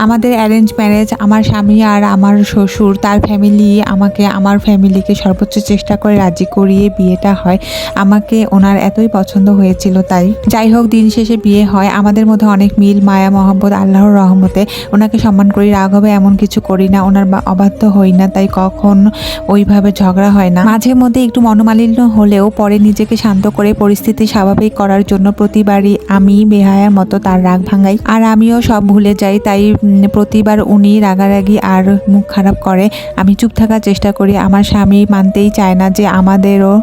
আমাদের arrange marriage, আমার স্বামী আর আমার শ্বশুর তার ফ্যামিলি আমাকে আমার ফ্যামিলিকে সর্বোচ্চ চেষ্টা করে রাজি করিয়ে বিয়েটা হয়। আমাকে ওনার এতই পছন্দ হয়েছিল তাই। যাই হোক, দিন শেষে বিয়ে হয়। আমাদের মধ্যে অনেক মিল, মায়া, মহব্বত, আল্লাহর রহমতে। ওনাকে সম্মান করি, রাগ হবে এমন কিছু করি না, ওনার অবাধ্য হই না, তাই কখন ওইভাবে ঝগড়া হয় না। মাঝে মধ্যে একটু মনোমালিন্য হলেও পরে নিজেকে শান্ত করে পরিস্থিতি স্বাভাবিক করার জন্য প্রতিবারই আমি বেহায়ার মতো তার রাগ ভাঙাই, আর আমিও সব ভুলে যাই। তাই প্রতিবার উনি রাগারাগি আর মুখ খারাপ করে, আমি চুপ থাকার চেষ্টা করি। আমার স্বামী মানতেই চায় না যে আমাদেরও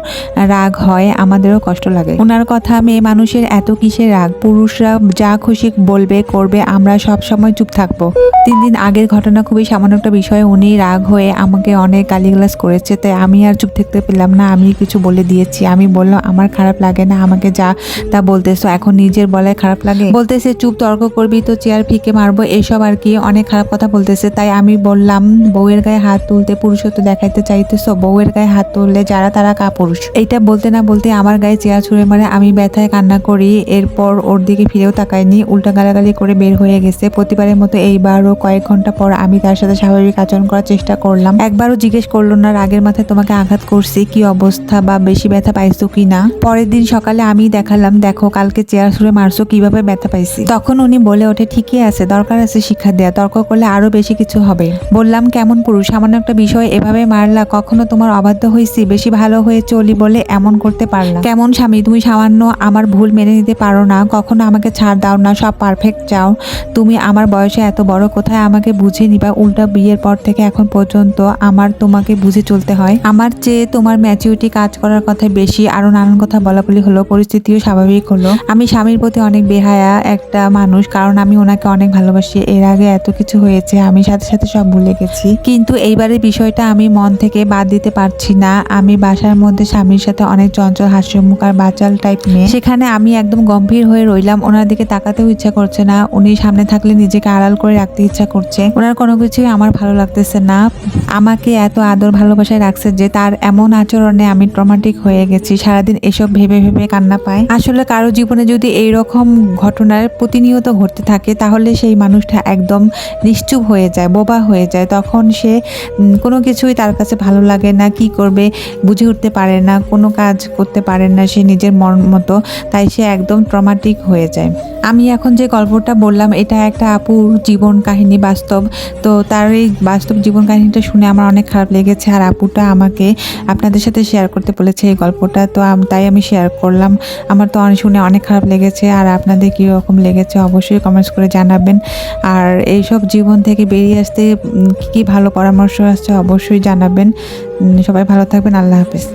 রাগ হয়, আমাদেরও কষ্ট লাগে। ওনার কথা, মেয়ে মানুষের এত কিসের রাগ, পুরুষরা যা খুশি বলবে করবে, আমরা সব সময় চুপ থাকবো। 3 দিন আগের ঘটনা, খুবই সামান্য একটা বিষয়ে উনি রাগ হয়ে আমাকে অনেক গালিগালাজ করেছে, তাই আমি আর চুপ থাকতে পেলাম না, আমি কিছু বলে দিয়েছি। আমি বললাম, আমার খারাপ লাগে না, আমাকে যা তা বলতেছো, এখন নিজের বলায় খারাপ লাগে? বলতেছে চুপ, তর্ক করবি তো চেয়ার ফিকে মারবো, এসব আর কি, অনেক খারাপ কথা বলতেছে। তাই আমি বললাম, বউয়ের গায়ে হাত তুলতে পুরুষত্ব দেখাইতে চাইতেছো? বউয়ের গায়ে হাত তুললে যারা তারা কাপুরুষ। এইটা বলতে না বলতে আমার গায়ে চেয়ার ছুঁড়ে মারে। আমি ব্যথায় কান্না করি। এরপর ওর দিকে ফিরেও তাকায়নি, উল্টা গালাগালি করে বের হয়ে গেছে। প্রতিবারের মতো এইবারও কয়েক ঘন্টা পর আমি তার সাথে স্বাভাবিক আচরণ করার চেষ্টা করলাম। একবারও জিজ্ঞেস করলো না রাগের মাথায় তোমাকে আঘাত করছি, কি অবস্থা বা বেশি ব্যথা পাইছো কি না। পরের দিন সকালে আমি দেখালাম, দেখো কালকে চেয়ার ছুঁড়ে মারছো, কিভাবে ব্যথা পাইছি। তখন উনি বলে ওঠে, ঠিকই আছে, দরকার আছে শিক্ষা দেয়া, তর্ক করলে আরো বেশি কিছু হবে। বললাম, কেমন পুরুষ, সামান্য একটা বিষয় এভাবে মারলা? কখনো তোমার অবাধ্য হয়েছি? বেশি ভালো হয়ে চলি বলে এমন করতে পারলাম? কেমন স্বামী তুমি, সামান্য আমার ভুল মেনে নিতে পারো না? কখনো আমাকে ছাড় দাও না, সব পারফেক্ট চাও তুমি। আমার বয়সে এত বড়, কোথায় আমাকে বুঝে নিবা? উল্টা বিয়ের পর থেকে এখন পর্যন্ত আমার তোমাকে বুঝে চলতে হয়। আমার চেয়ে তোমার ম্যাচুরিটি কাজ করার কথা বেশি। আরো নানান কথা বলাবলি হলো, পরিস্থিতিও স্বাভাবিক হলো। আমি স্বামীর প্রতি অনেক বেহায়া একটা মানুষ, কারণ আমি ওনাকে অনেক ভালোবাসি। এর আগে এত কিছু হয়েছে, আমি সাথে সাথে সব ভুলে গেছি, কিন্তু এইবারের বিষয়টা আমি মন থেকে বাদ দিতে পারছি না। আমি বাসার মধ্যে স্বামীর সাথে অনেক চঞ্চল, হাস্যমুখ আর বাচাল টাইপ মেয়ে, সেখানে আমি একদম গম্ভীর হয়ে রইলাম। ওনার দিকে তাকাতেও ইচ্ছা করছে না, উনি সামনে থাকলে নিজেকে আড়াল করে রাখতে ইচ্ছা করছে। ওনার কোনো কিছুই আমার ভালো লাগতেছে না। আমাকে এত আদর ভালোবাসায় রাখছে যে তার এমন আচরণে আমি ট্রমাটিক হয়ে গেছি। সারাদিন এসব ভেবে ভেবে কান্না পায়। আসলে কারো জীবনে যদি এইরকম ঘটনার প্রতিনিয়ত ঘটতে থাকে, তাহলে সেই মানুষটা একদম নিশ্চুপ হয়ে যায়, বোবা হয়ে যায়। তখন সে কোনো কিছুই তার কাছে ভালো লাগে না, কি করবে বুঝে উঠতে পারে না, কোনো কাজ করতে পারে না সে নিজের মন মতো, তাই সে একদম ট্রমাটিক হয়ে যায়। আমি এখন যে গল্পটা বললাম, এটা একটা আপুর জীবন কাহিনী, বাস্তব। তো তার এই বাস্তব জীবন কাহিনীটা শুনে আমার অনেক খারাপ লেগেছে, আর আপুটা আমাকে আপনাদের সাথে শেয়ার করতে বলেছে এই গল্পটা, তো তাই আমি শেয়ার করলাম। আমার তো শুনে অনেক খারাপ লেগেছে, আর আপনাদের কীরকম লেগেছে অবশ্যই কমেন্টস করে জানাবেন। আর এইসব জীবন থেকে বেরিয়ে আসতে কী কী ভালো পরামর্শ আসছে অবশ্যই জানাবেন। সবাই ভালো থাকবেন, আল্লাহ হাফেজ।